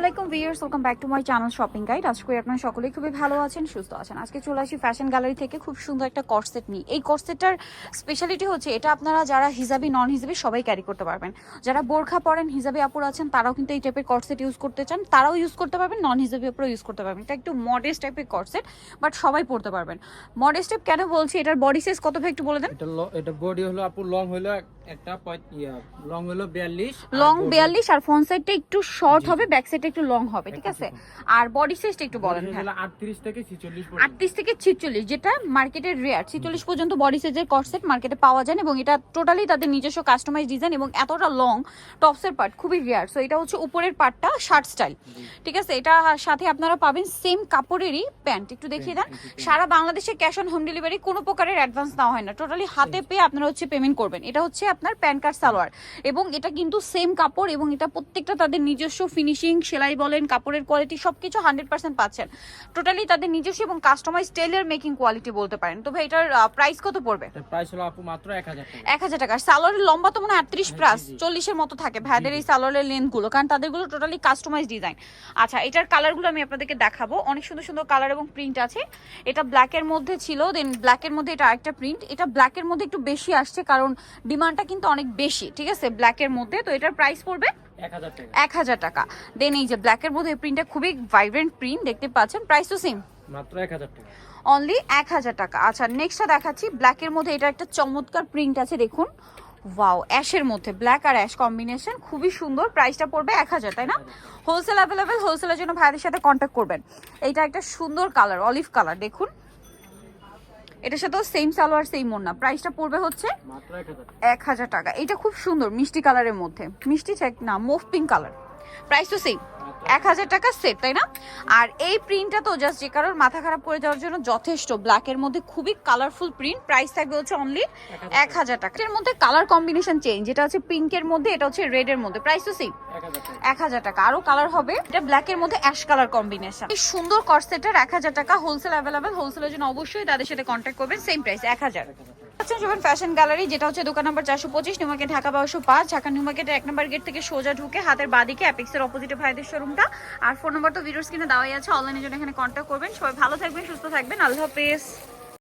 আলাইকুম viewers, welcome back to my channel shopping guide. আজকে আপনারা সকলেই খুবই ভালো আছেন, সুস্থ আছেন। আজকে চলে আসি ফ্যাশন গ্যালারি থেকে খুব সুন্দর একটা কর্সেট নিয়ে। এই কর্সেটটার স্পেশালিটি হচ্ছে এটা আপনারা যারা হিজাবি নন হিজাবি সবাই ক্যারি করতে পারবেন। যারা বোরখা পরেন, হিজাবি আপুরা আছেন, তারাও কিন্তু এই টাইপের কর্সেট ইউজ করতে চান, তারাও ইউজ করতে পারবেন, নন হিজাবি আপুরা ইউজ করতে পারবেন। এটা একটু মডেস্ট টাইপের কর্সেট, বাট সবাই পরতে পারবেন। মডেস্ট টাইপ কেন বলছি, এটার বডি সাইজ কত ভাই একটু বলে দেন। এটা বডি হলো আপু লং হলো একটা লং হলো 42, লং 42 আর ফ্রন্ট সাইডটা একটু শর্ট হবে, ব্যাক সাইডটা একটু লং হবে, ঠিক আছে। আর বডি সাইজটা একটু বলেন ভাই। 38 থেকে 46 38 থেকে 46, যেটা মার্কেটের রেয়ার। 46 পর্যন্ত বডি সাইজের কর্সেট মার্কেটে পাওয়া যায় এবং এটা টোটালি তাদের নিজস্ব কাস্টমাইজ ডিজাইন এবং এতটা লং টপসের পার্ট খুবই রেয়ার। সো এটা হচ্ছে উপরের পার্টটা শার্ট স্টাইল, ঠিক আছে। এটা সাথে আপনারা পাবেন সেম কাপড়েরই প্যান্ট। একটু দেখিয়ে দেন। সারা বাংলাদেশে ক্যাশ অন হোম ডেলিভারি, কোনো প্রকারের অ্যাডভান্স নেওয়া হয় না, টোটালি হাতে পেয়ে আপনারা হচ্ছে পেমেন্ট করবেন। এটা হচ্ছে আপনার প্যান্ট কার্ড সালোয়ার এবং এটা কিন্তু সেম কাপড় এবং এটা প্রত্যেকটা তাদের নিজস্ব ফিনিশিং, সেলাই বলেন, কাপড়ের কোয়ালিটি সবকিছু 100% পাচ্ছেন। টোটালি তাদের নিজস্ব এবং কাস্টমাইজ টেইলর মেকিং কোয়ালিটি বলতে পারেন। তো ভাই এটার প্রাইস কত পড়বে? এর প্রাইস হলো আপু মাত্র 1000 টাকা। 1000 টাকা। সালোয়ারের লম্বা তো মনে হয় 38 প্লাস 40 এর মতো থাকে ভাইদের এই সালোয়ারের লেন্থ গুলো, কারণ তাদেরগুলো টোটালি কাস্টমাইজ ডিজাইন। আচ্ছা, এটার কালারগুলো আমি আপনাদেরকে দেখাবো। অনেক সুন্দর সুন্দর কালার এবং প্রিন্ট আছে। এটা ব্ল্যাকের মধ্যে ছিল, দেন ব্ল্যাকের মধ্যে এটা আরেকটা প্রিন্ট। এটা ব্ল্যাকের মধ্যে একটু বেশি আসছে কারণ ডিমান্ডটা কিন্তু অনেক বেশি, ঠিক আছে, ব্ল্যাকের মধ্যে। তো এটার প্রাইস পড়বে 1000 টাকা। দেন এই যে ব্ল্যাকের মধ্যে প্রিন্টটা খুবই ভাইব্রেন্ট প্রিন্ট দেখতে পাচ্ছেন, প্রাইস তো সেম, মাত্র 1000 টাকা, অনলি 1000 টাকা। আচ্ছা, নেক্সটটা দেখাচ্ছি। ব্ল্যাকের মধ্যে এটা একটা চমৎকার প্রিন্ট আছে, দেখুন। ওয়াও, অ্যাশের মধ্যে ব্ল্যাক আর অ্যাশ কম্বিনেশন খুবই সুন্দর। প্রাইসটা পড়বে 1000, তাই না? হোলসেল অ্যাভেলেবেল, হোলসেলের জন্য ভাইদের সাথে কন্ট্যাক্ট করবেন। এইটা একটা সুন্দর কালার, অলিভ কালার, দেখুন। এটার সাথেও সেম সালোয়ার সেম ওড়না। প্রাইসটা পড়বে হচ্ছে মাত্র 1000 টাকা। এটা খুব সুন্দর মিষ্টি কালারের মধ্যে, মিষ্টি চেক না, মুভ পিঙ্ক কালার। প্রাইস তো সেম, 1000 টাকা সেট, তাই না? আর এই প্রিন্টটা তো জাস্ট যে কারোর মাথা খারাপ করে যাওয়ার জন্য যথেষ্ট। ব্ল্যাকের মধ্যে খুবই কালারফুল প্রিন্ট। প্রাইস থাকবে হচ্ছে অনলি 1000 টাকা। এর মধ্যে কালার কম্বিনেশন চেঞ্জ, যেটা হচ্ছে পিঙ্কের মধ্যে, এটা হচ্ছে রেডের মধ্যে। প্রাইস তো সেম, 1000 টাকা। আরো কালার হবে। এটা ব্ল্যাকের মধ্যে অ্যাশ কালার কম্বিনেশন। এই সুন্দর কর্সেটের 1000 টাকা। হোলসেল অ্যাভেলেবেল, হোলসেলের জন্য অবশ্যই তাদের সাথে কন্ট্যাক্ট করবেন। Same price 1000। আচ্ছা, শুভেন ফ্যাশন গ্যালারি, যেটা হচ্ছে দোকান number 425, new market, Dhaka 1205। Dhaka new মার্কেটের 1 নম্বর গেট থেকে সোজা ঢুকে হাতের বাঁদিকে অ্যাপেক্সের অপোজিটে ভাইদের শোরুমটা। আর ফোন নাম্বার তো ভিডিওর স্ক্রিনে দেওয়াই আছে, অনলাইনের জন্য এখানে কন্ট্যাক্ট করবেন। সবাই ভালো থাকবেন, সুস্থ থাকবেন, আল্লাহ হাফেজ।